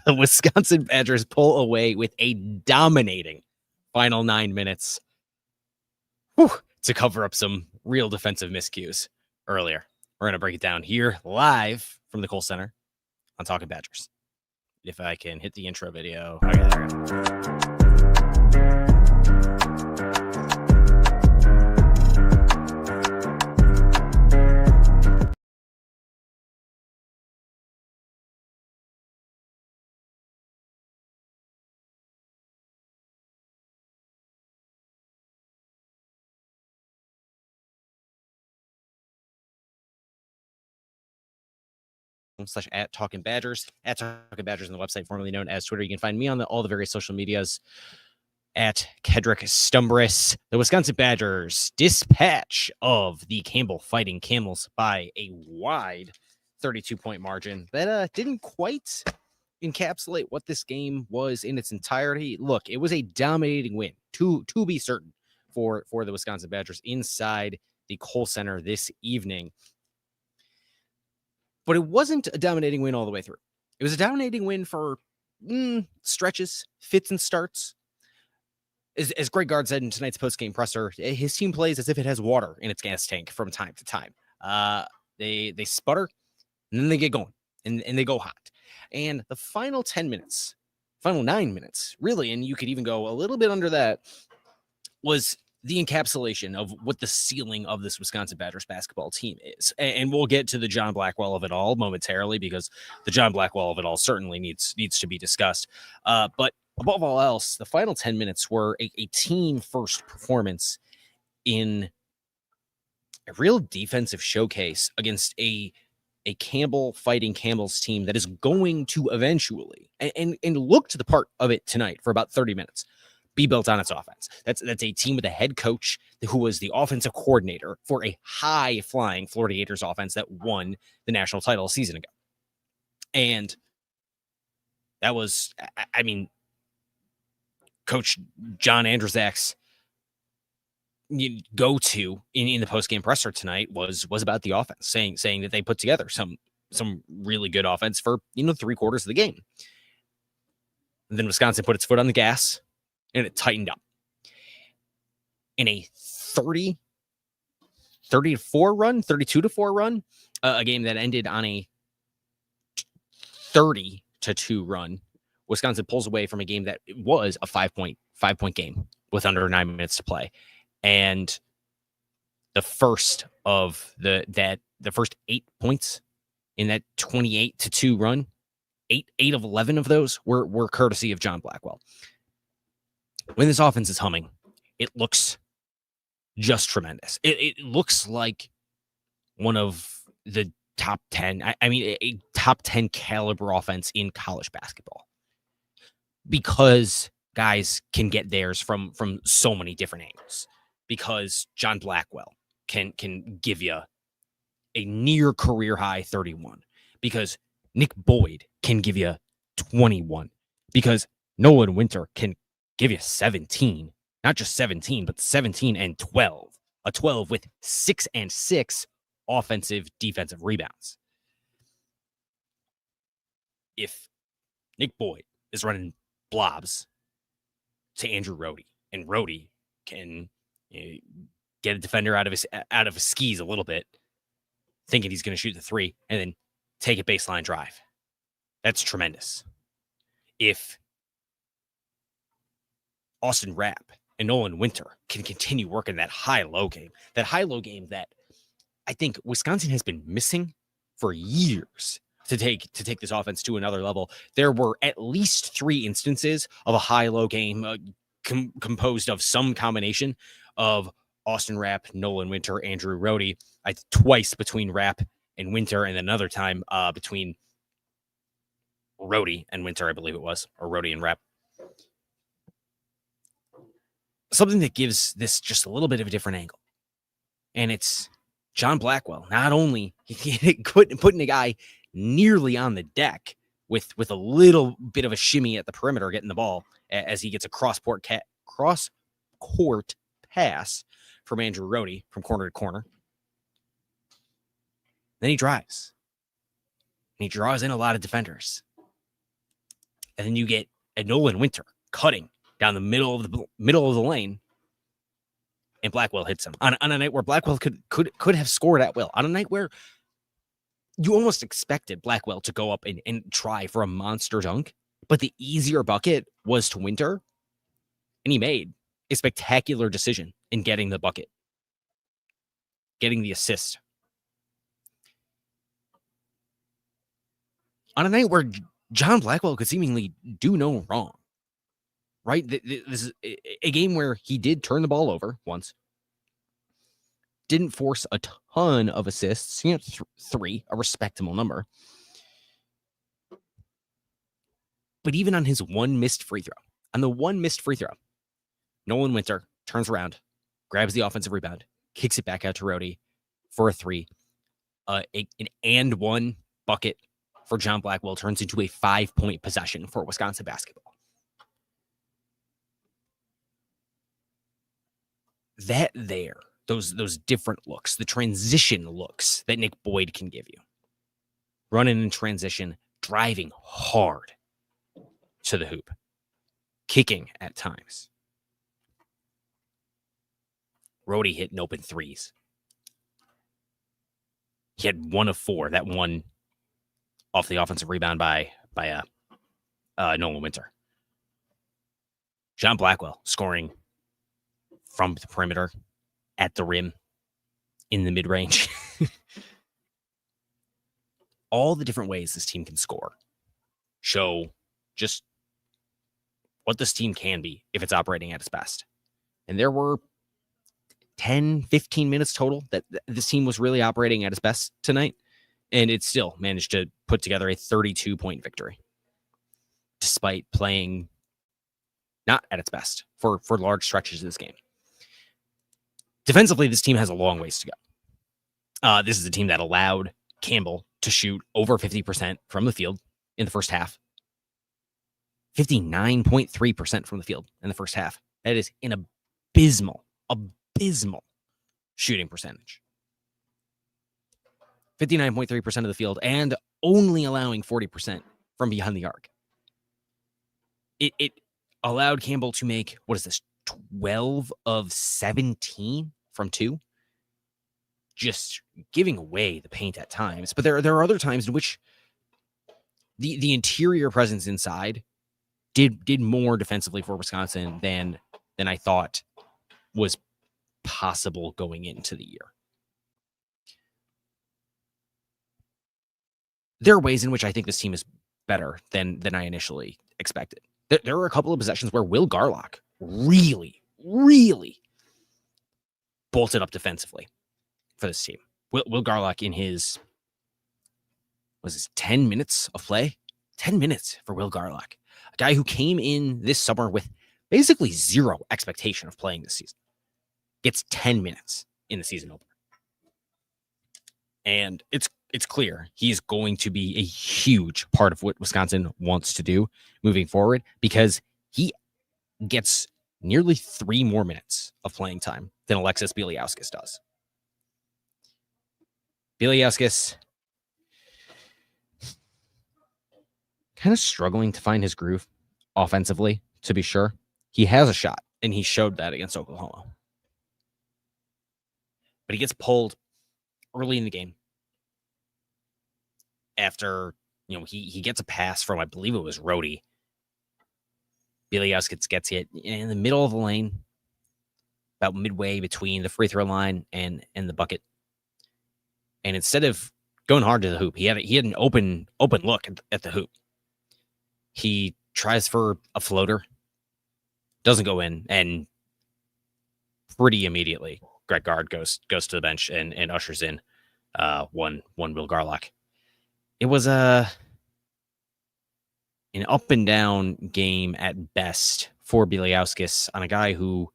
The Wisconsin Badgers pull away with a dominating final 9 minutes to cover up some real defensive miscues earlier. We're going to break it down here live from the Kohl Center on Talkin Badgers. If I can hit the intro video. Okay, there we go. / at Talkin Badgers, at Talkin Badgers on the website, formerly known as Twitter. You can find me on all the various social medias at Kedrick Stumbris. The Wisconsin Badgers dispatch of the Campbell Fighting Camels by a wide 32-point margin that didn't quite encapsulate what this game was in its entirety. Look, it was a dominating win, to be certain, for the Wisconsin Badgers inside the Kohl Center this evening. But it wasn't a dominating win all the way through. It was a dominating win for stretches, fits, and starts. As Greg Gard said in tonight's post-game presser, his team plays as if it has water in its gas tank from time to time. They sputter, and then they get going, and they go hot. And the final 10 minutes, final 9 minutes, really, and you could even go a little bit under that, was the encapsulation of what the ceiling of this Wisconsin Badgers basketball team is. And we'll get to the John Blackwell of it all momentarily, because the John Blackwell of it all certainly needs to be discussed. But above all else, the final 10 minutes were a team-first performance in a real defensive showcase against a Campbell Fighting Camels team that is going to eventually, and looked the part of it tonight for about 30 minutes, be built on its offense. That's a team with a head coach who was the offensive coordinator for a high-flying Florida Gators offense that won the national title a season ago. And that was, I mean, Coach John Andrzak's go-to in the post-game presser tonight was about the offense, saying that they put together some really good offense for 3 quarters of the game. And then Wisconsin put its foot on the gas, and it tightened up. In a 30-4 run, 32-4 run, a game that ended on a 30-2 run, Wisconsin pulls away from a game that was a 5-point game with under 9 minutes to play. And the first of the first 8 points in that 28-2 run, 8 of 11 of those were courtesy of John Blackwell. When this offense is humming, it looks just tremendous. It looks like one of the top 10, a top 10 caliber offense in college basketball, because guys can get theirs from so many different angles, because John Blackwell can give you a near career high 31, because Nick Boyd can give you 21, because Nolan Winter can give you 17, not just 17, but 17 and 12, a 12 with 6 and 6 offensive defensive rebounds. If Nick Boyd is running blobs to Andrew Rohde, and Rohde can get a defender out of his skis a little bit, thinking he's going to shoot the 3, and then take a baseline drive, that's tremendous. If Austin Rapp and Nolan Winter can continue working that high-low game that I think Wisconsin has been missing for years to take this offense to another level. There were at least 3 instances of a high-low game composed of some combination of Austin Rapp, Nolan Winter, Andrew Rohde. Twice between Rapp and Winter, and another time between Rohde and Winter, I believe it was, or Rohde and Rapp. Something that gives this just a little bit of a different angle. And it's John Blackwell, not only putting a guy nearly on the deck with a little bit of a shimmy at the perimeter, getting the ball as he gets a cross-court pass from Andrew Rohde from corner to corner. Then he drives. he draws in a lot of defenders. And then you get a Nolan Winter cutting down the middle of the lane, and Blackwell hits him on a night where Blackwell could have scored at will. On a night where you almost expected Blackwell to go up and try for a monster dunk, but the easier bucket was to Winter, and he made a spectacular decision in getting the bucket, getting the assist. On a night where John Blackwell could seemingly do no wrong, right? This is a game where he did turn the ball over once, didn't force a ton of assists, 3, a respectable number. But even on his one missed free throw, Nolan Winter turns around, grabs the offensive rebound, kicks it back out to Rhodey for a 3. An and one bucket for John Blackwell turns into a 5-point possession for Wisconsin basketball. Those different looks, the transition looks that Nick Boyd can give you. Running in transition, driving hard to the hoop, kicking at times. Rhodey hitting open threes. He had 1 of 4. That one off the offensive rebound by Nolan Winter. John Blackwell scoring from the perimeter, at the rim, in the mid-range. All the different ways this team can score show just what this team can be if it's operating at its best. And there were 10, 15 minutes total that this team was really operating at its best tonight, and it still managed to put together a 32-point victory, despite playing not at its best for large stretches of this game. Defensively, this team has a long ways to go. This is a team that allowed Campbell to shoot over 50% from the field in the first half. 59.3% from the field in the first half. That is an abysmal shooting percentage. 59.3% of the field and only allowing 40% from behind the arc. It allowed Campbell to make, 12 of 17 from 2, just giving away the paint at times. But there are other times in which the interior presence inside did more defensively for Wisconsin than I thought was possible going into the year. There are ways in which I think this team is better than I initially expected. There were a couple of possessions where Will Garlock really bolted up defensively for this team. Will Garlock in his 10 minutes of play? 10 minutes for Will Garlock. A guy who came in this summer with basically zero expectation of playing this season. Gets 10 minutes in the season opener. And it's clear he's going to be a huge part of what Wisconsin wants to do moving forward, because he gets nearly 3 more minutes of playing time than Alexis Bieliauskas does. Bieliauskas kind of struggling to find his groove offensively, to be sure. He has a shot, and he showed that against Oklahoma. But he gets pulled early in the game after, he gets a pass from, I believe it was Rhodey. Bieliauskas gets it in the middle of the lane, about midway between the free throw line and the bucket. And instead of going hard to the hoop, he had an open look at the hoop. He tries for a floater, doesn't go in, and pretty immediately Greg Gard goes to the bench and ushers in one Will Garlock. It was an up and down game at best for Bieliauskas on a guy who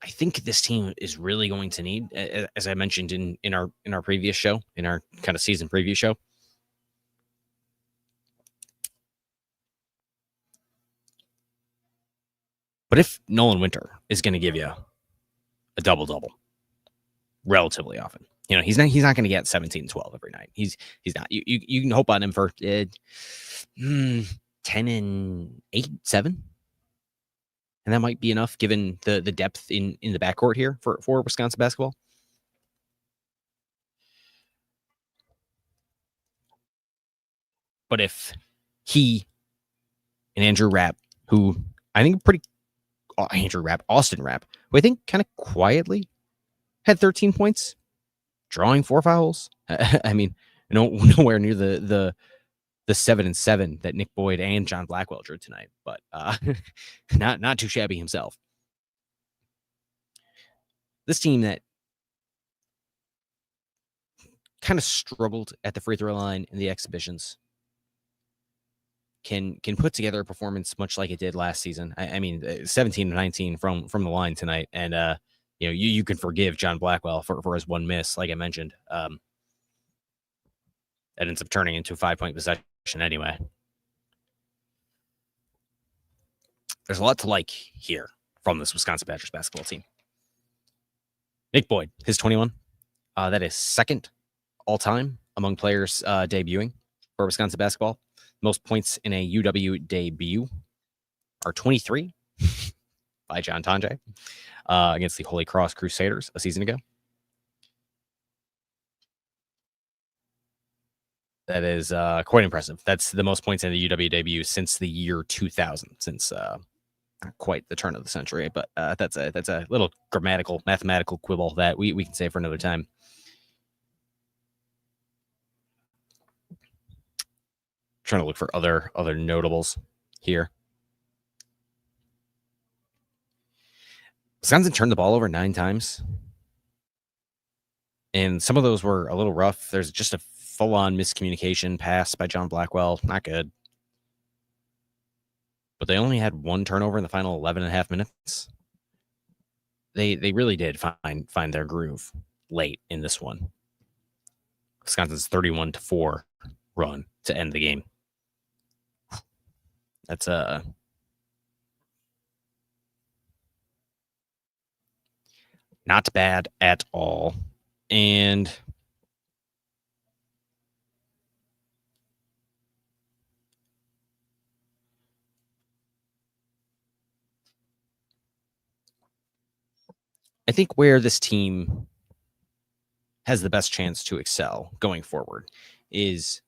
I think this team is really going to need, as I mentioned in our previous show, in our kind of season preview show. But if Nolan Winter is going to give you a double-double relatively often, he's not going to get 17-12 every night. He's not. You can hope on him for 10-8, 7. And that might be enough given the depth in the backcourt here for Wisconsin basketball. But if he and Andrew Rapp, who I think Austin Rapp, who I think kind of quietly had 13 points, drawing 4 fouls. I mean, nowhere near the 7-7 that Nick Boyd and John Blackwell drew tonight, but not too shabby himself. This team that kind of struggled at the free throw line in the exhibitions can put together a performance much like it did last season. I mean, 17-19 from the line tonight, and you can forgive John Blackwell for his one miss, like I mentioned. That ends up turning into a 5-point possession anyway. There's a lot to like here from this Wisconsin Badgers basketball team. Nick Boyd, his 21. That is second all-time among players debuting for Wisconsin basketball. Most points in a UW debut are 23 by John Tonje against the Holy Cross Crusaders a season ago. That is quite impressive. That's the most points in the UW debut since the year 2000, since not quite the turn of the century, but that's a little mathematical quibble that we can say for another time. Trying to look for other notables here. Wisconsin turned the ball over 9 times, and some of those were a little rough. There's just a full-on miscommunication pass by John Blackwell. Not good. But they only had 1 turnover in the final 11 and a half minutes. They really did find their groove late in this one. Wisconsin's 31-4 run to end the game. That's not bad at all. And I think where this team has the best chance to excel going forward is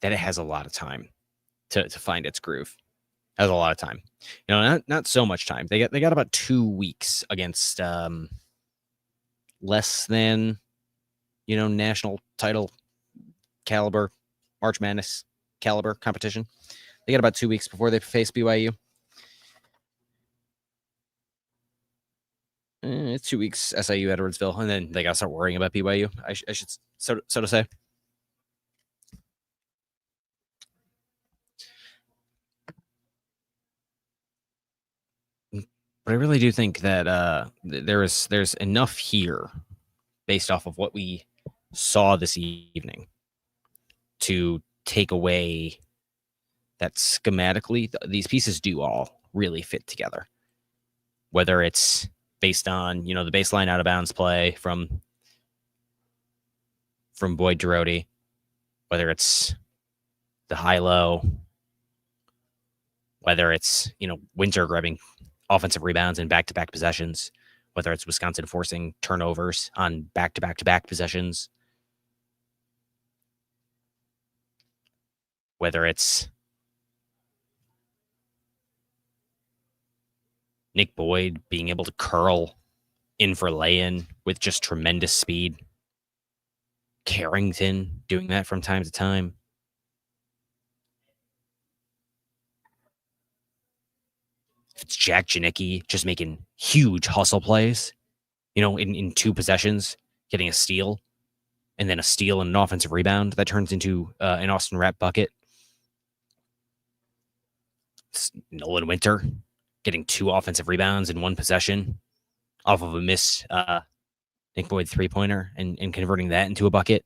that it has a lot of time to find its groove. Has a lot of time. Not so much time. They got about 2 weeks against less than national title caliber, March Madness caliber competition. They got about 2 weeks before they face BYU. It's 2 weeks, SIU, Edwardsville, and then they got to start worrying about BYU. I should so to say. But I really do think that there's enough here, based off of what we saw this evening, to take away that schematically these pieces do all really fit together. Whether it's based on the baseline out of bounds play from Boyd Girodi, whether it's the high-low, whether it's Winter grabbing offensive rebounds in back-to-back possessions, whether it's Wisconsin forcing turnovers on back-to-back-to-back possessions, whether it's Nick Boyd being able to curl in for lay-in with just tremendous speed, Carrington doing that from time to time. If it's Jack Janicki just making huge hustle plays, in 2 possessions, getting a steal, and then a steal and an offensive rebound that turns into an Austin Rapp bucket. It's Nolan Winter getting 2 offensive rebounds in 1 possession off of a miss Nick Boyd 3-pointer and converting that into a bucket.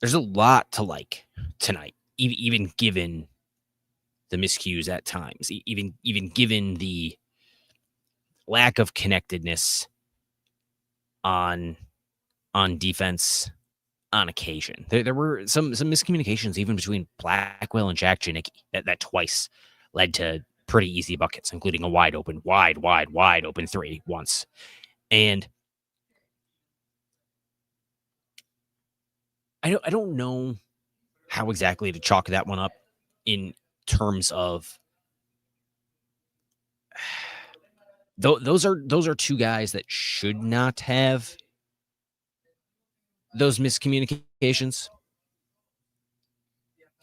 There's a lot to like tonight, even given miscues at times, even given the lack of connectedness on defense on occasion. There were some miscommunications even between Blackwell and Jack Janicki that twice led to pretty easy buckets, including a wide open three once. And I don't know how exactly to chalk that one up in terms of those are two guys that should not have those miscommunications,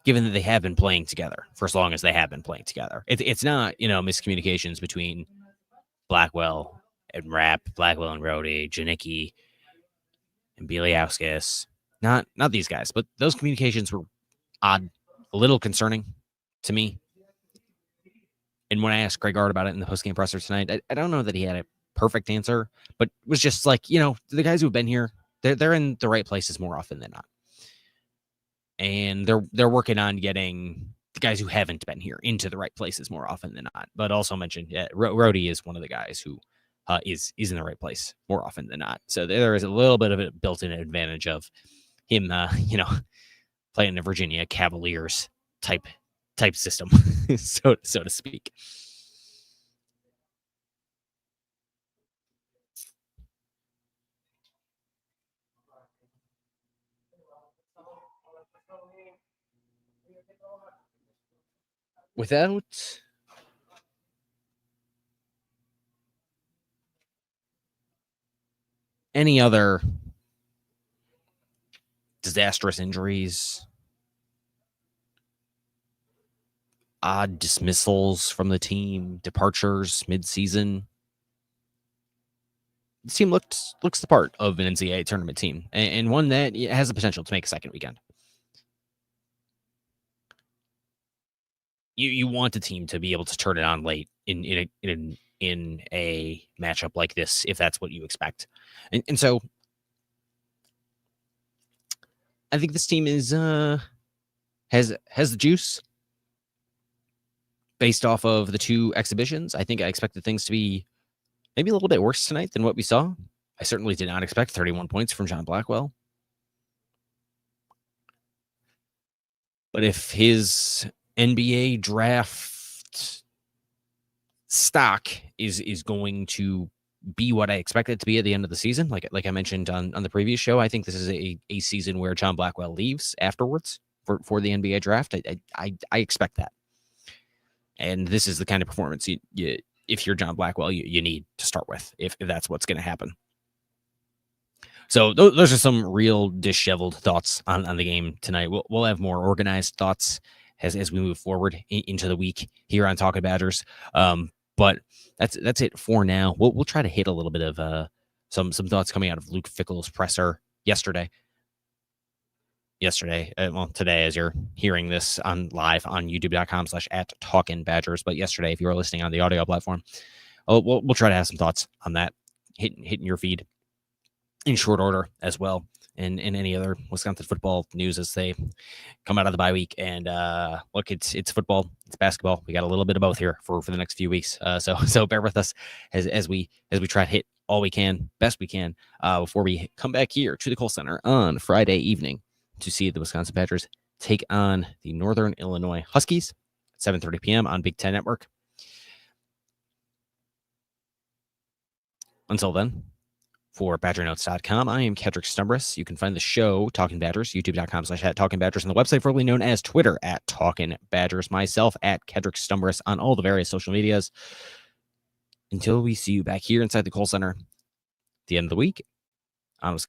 given that they have been playing together for as long as they have been playing together. It's not, miscommunications between Blackwell and Rapp, Blackwell and Rhodey, Janicki and Bieliauskas. Not these guys, but those communications were odd, a little concerning to me. And when I asked Greg Gard about it in the postgame presser tonight, I don't know that he had a perfect answer, but it was just like, the guys who've been here, they're in the right places more often than not. And they're working on getting the guys who haven't been here into the right places more often than not. But also mentioned, Rhodey is one of the guys who is in the right place more often than not. So there is a little bit of a built-in advantage of him, playing the Virginia Cavaliers type system, so to speak. Without any other disastrous injuries, odd dismissals from the team, departures mid-season, this team looks the part of an NCAA tournament team, and one that has the potential to make a second weekend. You want a team to be able to turn it on late in a matchup like this, if that's what you expect. And so I think this team is has the juice based off of the two exhibitions. I think I expected things to be maybe a little bit worse tonight than what we saw. I certainly did not expect 31 points from John Blackwell. But if his NBA draft stock is going to be what I expect it to be at the end of the season, like I mentioned on the previous show, I think this is a season where John Blackwell leaves afterwards for the NBA draft. I expect that. And this is the kind of performance you if you're John Blackwell, you need to start with, if that's what's going to happen. So those are some real disheveled thoughts on the game tonight. We'll have more organized thoughts as we move forward into the week here on Talkin Badgers. But that's it for now. We'll try to hit a little bit of some thoughts coming out of Luke Fickell's presser yesterday, today, as you're hearing this live on youtube.com/@Talkin Badgers. But yesterday, if you were listening on the audio platform, we'll try to have some thoughts on that hitting your feed in short order as well, and any other Wisconsin football news as they come out of the bye week. And look, it's football, it's basketball. We got a little bit of both here for the next few weeks. So bear with us as we try to hit all we can, best we can, before we come back here to the Kohl Center on Friday evening to see the Wisconsin Badgers take on the Northern Illinois Huskies at 7:30 p.m. on Big Ten Network. Until then, for BadgerNotes.com, I am Kedrick Stumbris. You can find the show, Talkin Badgers, youtube.com/@Talkin Badgers, and the website formerly known as Twitter @Talkin Badgers, myself @Kedrick Stumbris on all the various social medias. Until we see you back here inside the Kohl Center at the end of the week, on